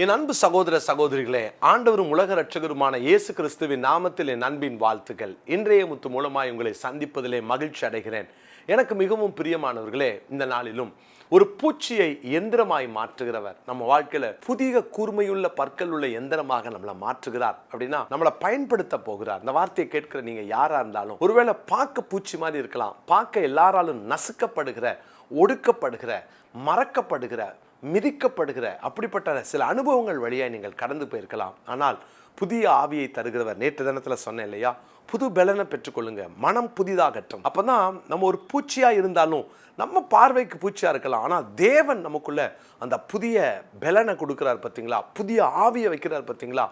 என் அன்பு சகோதர சகோதரிகளே, ஆண்டவரும் உலக இரட்சகருமான இயேசு கிறிஸ்துவின் நாமத்தில் என் அன்பின் வாழ்த்துக்கள். இன்றைய முத்து மூலமாய் உங்களை சந்திப்பதிலே மகிழ்ச்சி அடைகிறேன். எனக்கு மிகவும் பிரியமானவர்களே, இந்த நாளிலும் ஒரு பூச்சியை எந்திரமாய் மாற்றுகிறவர் நம்ம வாழ்க்கையில புதிய கூர்மையுள்ள பற்கள் உள்ள எந்திரமாக நம்மளை மாற்றுகிறார். அப்படின்னா நம்மளை பயன்படுத்த போகிறார். இந்த வார்த்தையை கேட்கிற நீங்க யாரா இருந்தாலும், ஒருவேளை பார்க்க பூச்சி மாதிரி இருக்கலாம், பார்க்க எல்லாராலும் நசுக்கப்படுகிற, ஒடுக்கப்படுகிற, மறக்கப்படுகிற, மிதிக்கப்படுகிற அப்படிப்பட்ட சில அனுபவங்கள் வழியாக நீங்கள் கடந்து போயிருக்கலாம். ஆனால் புதிய ஆவியை தருகிறவர். நேற்று தினத்தில் சொன்னேன் இல்லையா, புது பலனை பெற்றுக்கொள்ளுங்க, மனம் புதிதாகட்டும். அப்பதான் நம்ம ஒரு பூச்சியா இருந்தாலும் நம்ம பார்வைக்கு பூச்சியா இருக்கலாம், ஆனால் தேவன் நமக்குள்ள அந்த புதிய பலனை கொடுக்கிறார் பார்த்தீங்களா, புதிய ஆவியை வைக்கிறார் பார்த்தீங்களா,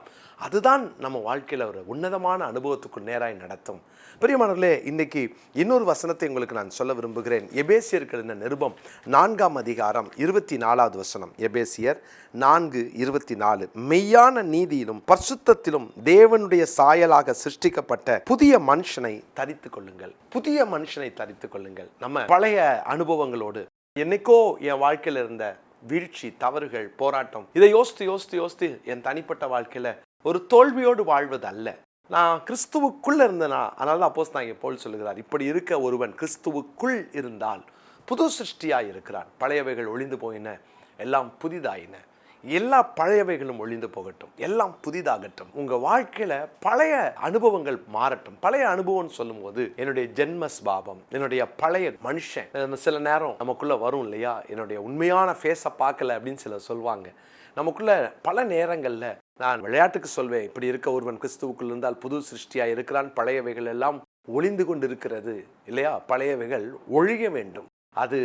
அதுதான் நம்ம வாழ்க்கையில் ஒரு உன்னதமான அனுபவத்துக்குள் நேராய் நடத்தும். பிரியமானவர்களே, இன்னைக்கு இன்னொரு வசனத்தை உங்களுக்கு நான் சொல்ல விரும்புகிறேன். எபேசியர்கள் இந்த நிருபம் 4ஆம் அதிகாரம் 24வது வசனம். எபேசியர் 4:24. மெய்யான நீதியிலும் பரிசுத்தத்திலும் தேவனுடைய சாயலாக சிருஷ்டிக்கப்பட்ட புதிய மனுஷனை தரித்து கொள்ளுங்கள். புதிய மனுஷனை தரித்து கொள்ளுங்கள். நம்ம பழைய அனுபவங்களோடு, என்னைக்கோ என் வாழ்க்கையில் இருந்த வீழ்ச்சி, தவறுகள், போராட்டம், இதை யோசித்து என் தனிப்பட்ட வாழ்க்கையில ஒரு தோல்வியோடு வாழ்வது அல்ல. நான் கிறிஸ்துவுக்குள் இருந்தேனா, அதனால தான் அப்போஸ்தலனாகிய பவுல் சொல்லுகிறார், இப்படி இருக்க ஒருவன் கிறிஸ்துவுக்குள் இருந்தால் புது சிருஷ்டியாய் இருக்கிறான், பழையவைகள் ஒழிந்து போயின, எல்லாம் புதிதாயின. எல்லா பழையவைகளும் ஒழிந்து போகட்டும், எல்லாம் புதிதாகட்டும். உங்க வாழ்க்கையில பழைய அனுபவங்கள் மாறட்டும். பழைய அனுபவம் சொல்லும் போது என்னுடைய ஜென்ம ஸ்பாவம், என்னுடைய பழைய மனுஷன் சில நேரம் நமக்குள்ள வரும் இல்லையா, என்னுடைய உண்மையான ஃபேஸை பார்க்கல அப்படின்னு சிலர் சொல்லுவாங்க. நமக்குள்ள பல நேரங்கள்ல நான் விளையாட்டுக்கு சொல்வேன், இப்படி இருக்க ஒருவன் கிறிஸ்துவுக்குள் இருந்தால் புது சிருஷ்டியாய் இருக்கிறான், பழையவைகள் எல்லாம் ஒளிந்து கொண்டு இருக்கிறது இல்லையா, பழையவைகள் ஒழிய வேண்டும், அது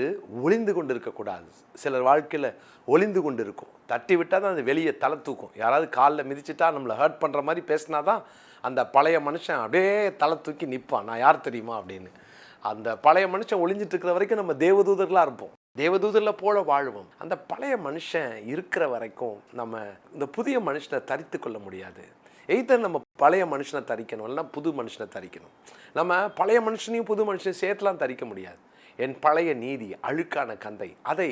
ஒளிந்து கொண்டு இருக்கக்கூடாது. சிலர் வாழ்க்கையில் ஒளிந்து கொண்டு இருக்கும், தட்டி விட்டால் தான் அது வெளியே தலை தூக்கும். யாராவது காலில் மிதிச்சிட்டா நம்மளை ஹர்ட் பண்ணுற மாதிரி பேசினா தான் அந்த பழைய மனுஷன் அப்படியே தலை தூக்கி நிற்பான், நான் யார் தெரியுமா அப்படின்னு. அந்த பழைய மனுஷன் ஒளிஞ்சிட்டு இருக்கிற வரைக்கும் நம்ம தேவதூதர்களாக இருப்போம், தேவதூதரில் போல வாழ்வோம். அந்த பழைய மனுஷன் இருக்கிற வரைக்கும் நம்ம இந்த புதிய மனுஷனை தரித்து கொள்ள முடியாது. எய்தர் நம்ம பழைய மனுஷனை தரிக்கணும், இல்லைன்னா புது மனுஷனை தரிக்கணும். நம்ம பழைய மனுஷனையும் புது மனுஷனையும் சேர்த்துலாம் தரிக்க முடியாது. என் பழைய நீதி, அழுக்கான கந்தை, அதை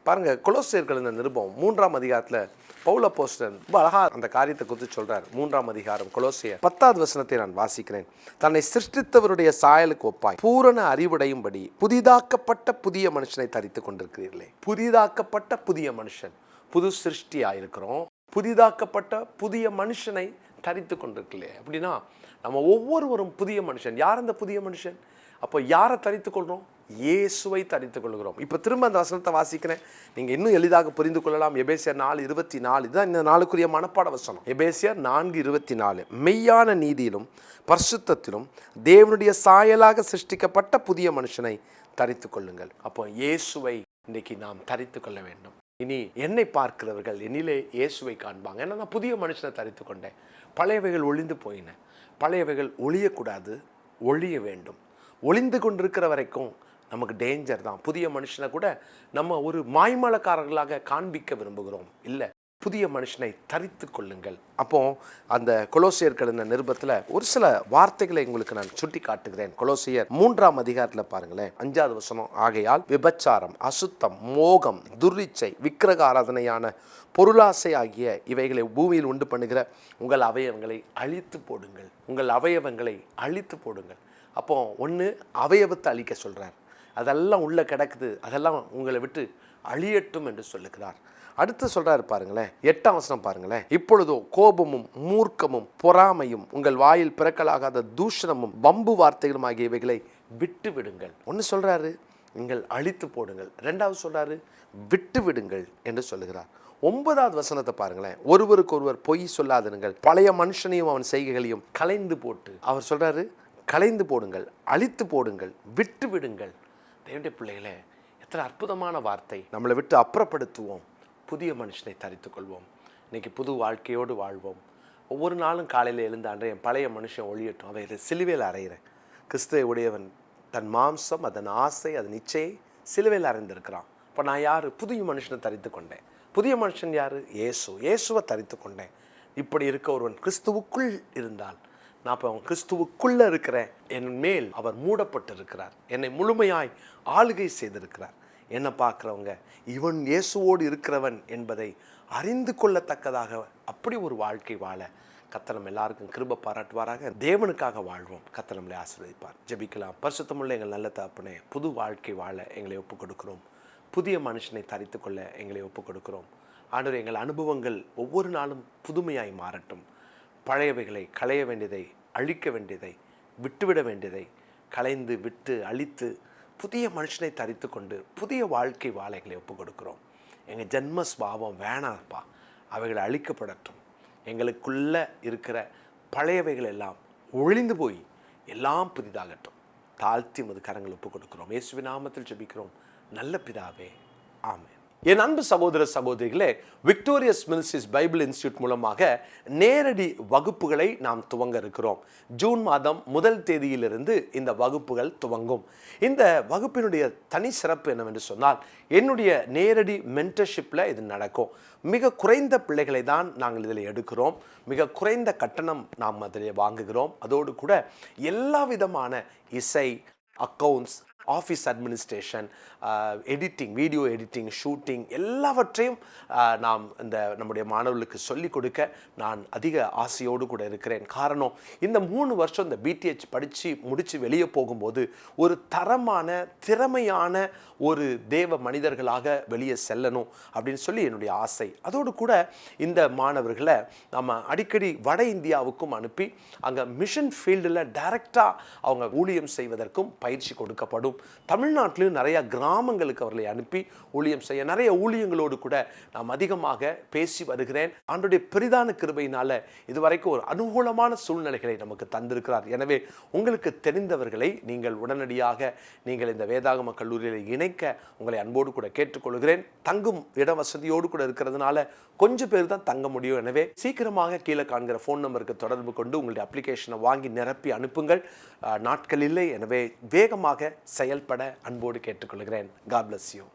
பாருங்க. கொலோசியர்கள் இந்த நிருபம் 3ஆம் அதிகாரத்தில் பவுல் அப்போஸ்தலன் ரொம்ப அழகா அந்த காரியத்தை குறித்து சொல்றார். 3ஆம் அதிகாரம் கொலோசியர் 10வது வசனத்தை நான் வாசிக்கிறேன். தன்னை சிருஷ்டித்தவருடைய சாயலுக்கு ஒப்பாய் பூரண அறிவுடையும்படி புதிதாக்கப்பட்ட புதிய மனுஷனை தரித்து கொண்டிருக்கிறீர்களே. புதிதாக்கப்பட்ட புதிய மனுஷன், புது சிருஷ்டியாயிருக்கிறோம், புதிதாக்கப்பட்ட புதிய மனுஷனை தரித்து கொண்டிருக்கலையே. அப்படின்னா நம்ம ஒவ்வொருவரும் புதிய மனுஷன். யார் அந்த புதிய மனுஷன்? அப்போ யாரை தரித்து கொள்கிறோம்? இயேசுவை தரித்து கொள்கிறோம். இப்போ திரும்ப அந்த வசனத்தை வாசிக்கிறேன், நீங்கள் இன்னும் எளிதாக புரிந்து கொள்ளலாம். எபேசியர் 4:24, இதுதான் இந்த நாளுக்குரிய மனப்பாட வசனம். எபேசியர் 4:24. மெய்யான நீதியிலும் பரிசுத்தத்திலும் தேவனுடைய சாயலாக சிருஷ்டிக்கப்பட்ட புதிய மனுஷனை தரித்து கொள்ளுங்கள். அப்போ இயேசுவை இன்றைக்கு நாம் தரித்து கொள்ள வேண்டும். இனி என்னை பார்க்கிறவர்கள் என்னிலே இயேசுவை காண்பாங்க. ஏன்னா நான் புதிய மனுஷனை தரித்து கொண்டேன். பழையவைகள் ஒளிந்து போயின, பழையவைகள் ஒழியக்கூடாது, ஒழிய வேண்டும். ஒளிந்து கொண்டிருக்கிற வரைக்கும் நமக்கு டேஞ்சர் தான். புதிய மனுஷனை கூட நம்ம ஒரு மாய்மலக்காரர்களாக காண்பிக்க விரும்புகிறோம். இல்லை, புதிய மனுஷனை தரித்து கொள்ளுங்கள். அப்போ அந்த கொலோசியர்கள் இந்த நிருபத்தில் ஒரு சில வார்த்தைகளை உங்களுக்கு நான் சுட்டி காட்டுகிறேன். கொலோசியர் 3ஆம் அதிகாரத்தில் பாருங்களேன், 5வது வசனம். ஆகையால் விபச்சாரம், அசுத்தம், மோகம், துர்ரிச்சை, விக்கிரக ஆராதனையான பொருளாசை ஆகிய இவைகளை பூமியில் உண்டு பண்ணுகிற உங்கள் அவயவங்களை அழித்து போடுங்கள். உங்கள் அவயவங்களை அழித்து போடுங்கள். அப்போ ஒன்று அவயவத்தை அழிக்க சொல்கிறார், அதெல்லாம் உள்ளே கிடக்குது, அதெல்லாம் உங்களை விட்டு அழியட்டும் என்று சொல்லுகிறார். அடுத்து சொல்கிறாரு பாருங்களேன், 8ஆம் வசனம் பாருங்களேன். இப்பொழுதோ கோபமும் மூர்க்கமும் பொறாமையும் உங்கள் வாயில் பிறக்கலாகாத தூஷணமும் வம்பு வார்த்தைகளும் ஆகிய இவைகளை விட்டு விடுங்கள். ஒன்று சொல்கிறாரு, நீங்கள் அழித்து போடுங்கள். 2வது சொல்கிறாரு, விட்டு விடுங்கள் என்று சொல்லுகிறார். 9வது வசனத்தை பாருங்களேன். ஒருவருக்கு ஒருவர் பொய் சொல்லாதிருங்கள், பழைய மனுஷனையும் அவன் செய்கைகளையும் கலைந்து போட்டு, அவர் சொல்கிறாரு, கலைந்து போடுங்கள், அழித்து போடுங்கள், விட்டு விடுங்கள். தேவனுடைய பிள்ளைகளே, எத்தனை அற்புதமான வார்த்தை. நம்மளை விட்டு அப்புறப்படுத்துவோம், புதிய மனுஷனை தரித்து கொள்வோம். இன்னைக்கு புது வாழ்க்கையோடு வாழ்வோம். ஒவ்வொரு நாளும் காலையில் எழுந்தாண்டே என் பழைய மனுஷன் ஒழியட்டும், அவை சிலுவையில் அறைகிறேன். கிறிஸ்துவை உடையவன் தன் மாம்சம், அதன் ஆசை, அதன் இச்சையை சிலுவையில் அறைந்திருக்கிறான். இப்போ நான் யார்? புதிய மனுஷனை தரித்து கொண்டேன். புதிய மனுஷன் யார்? இயேசுவை தரித்து கொண்டேன். இப்படி இருக்க ஒருவன் கிறிஸ்துவுக்குள் இருந்தால், நான் இப்போ அவன் கிறிஸ்துவுக்குள்ளே இருக்கிறேன், என் மேல் அவர் மூடப்பட்டு இருக்கிறார், என்னை முழுமையாய் ஆளுகை செய்திருக்கிறார். என்னை பார்க்குறவங்க இவன் இயேசுவோடு இருக்கிறவன் என்பதை அறிந்து கொள்ளத்தக்கதாக அப்படி ஒரு வாழ்க்கை வாழ கர்த்தர் நம்ம எல்லாருக்கும் கிருபை பாராட்டுவாராக. தேவனுக்காக வாழ்வோம். கர்த்தர் நம்மளை ஆசீர்வதிப்பார். ஜெபிக்கலாம். பரிசுத்தமுள்ள எங்கள் நல்ல தகப்பனே, புது வாழ்க்கை வாழ எங்களை ஒப்புக் கொடுக்கிறோம். புதிய மனுஷனை தரித்து கொள்ள எங்களை ஒப்புக் கொடுக்கிறோம். ஆண்டவரே, எங்கள் அனுபவங்கள் ஒவ்வொரு நாளும் புதுமையாய் மாறட்டும். பழையவைகளை, களைய வேண்டியதை, அழிக்க வேண்டியதை, விட்டுவிட வேண்டியதை களைந்து விட்டு அழித்து புதிய மனுஷனை தரித்து கொண்டு புதிய வாழ்க்கை வாழ எங்களை ஒப்புக் கொடுக்கிறோம். எங்கள் ஜென்ம ஸ்பாவம் வேணாப்பா, அவைகளை அழிக்கப்படட்டும். எங்களுக்குள்ள இருக்கிற பழையவைகள் எல்லாம் ஒழிந்து போய் எல்லாம் புதிதாகட்டும். தாழ்த்தி உமது கரங்கள் ஒப்புக் கொடுக்கிறோம். இயேசுவின் நாமத்தில் ஜெபிக்கிறோம் நல்ல பிதாவே, ஆமென். என் அன்பு சகோதர சகோதரிகளே, விக்டோரியஸ் மினிஸ்ட்ரிஸ் பைபிள் இன்ஸ்டியூட் மூலமாக நேரடி வகுப்புகளை நாம் துவங்க இருக்கிறோம். ஜூன் மாதம் 1 தேதியிலிருந்து இந்த வகுப்புகள் துவங்கும். இந்த வகுப்பினுடைய தனி சிறப்பு என்னவென்று சொன்னால், என்னுடைய நேரடி மென்டர்ஷிப்பில் இது நடக்கும். மிக குறைந்த பிள்ளைகளை தான் நாங்கள் இதில் எடுக்கிறோம். மிக குறைந்த கட்டணம் நாம் அதில் வாங்குகிறோம். அதோடு கூட எல்லா விதமான இசை, accounts, office administration, editing, video editing, shooting எல்லாவற்றையும் நாம் இந்த நம்முடைய மாணவர்களுக்கு சொல்லிக் கொடுக்க நான் அதிக ஆசையோடு கூட இருக்கிறேன். காரணம், இந்த 3 வருஷம் இந்த பிடிஹெச் படித்து முடித்து வெளியே போகும்போது ஒரு தரமான திறமையான ஒரு தேவ மனிதர்களாக வெளியே செல்லணும் அப்படின்னு சொல்லி என்னுடைய ஆசை. அதோடு கூட இந்த மாணவர்களை நம்ம அடிக்கடி வட இந்தியாவுக்கும் அனுப்பி அங்கே மிஷன் ஃபீல்டில் டைரெக்டாக அவங்க ஊழியம் செய்வதற்கும் பயிற்சி கொடுக்கப்படும். தமிழ்நாட்டிலும் நிறைய கிராமங்களுக்கு அவர்களை அனுப்பி ஊழியம் செய்ய நிறைய ஊழியங்களோடு கூட நாம் அதிகமாக பேசி வருகிறேன். ஆண்டவருடைய பெரிதான கிருபையினால இதுவரைக்கும் ஒரு அனுகூலமான சூழ்நிலைகளை நமக்கு தந்திருக்கிறார். எனவே உங்களுக்கு தெரிந்தவர்களை நீங்கள் உடனடியாக நீங்கள் இந்த வேதாகம கல்லூரியில் இணைக்க உங்களை அன்போடு கூட கேட்டுக்கொள்கிறேன். தங்கும் இட வசதியோடு கூட இருக்கிறதுனால கொஞ்சம் பேர் தான் தங்க முடியும். எனவே சீக்கிரமாக கீழே காண்கிற ஃபோன் நம்பருக்கு தொடர்பு கொண்டு உங்களுடைய அப்ளிகேஷனை வாங்கி நிரப்பி அனுப்புங்கள். நாட்கள் இல்லை, எனவே வேகமாக செயல்பட அன்போடு கேட்டுக்கொள்கிறேன். God bless you.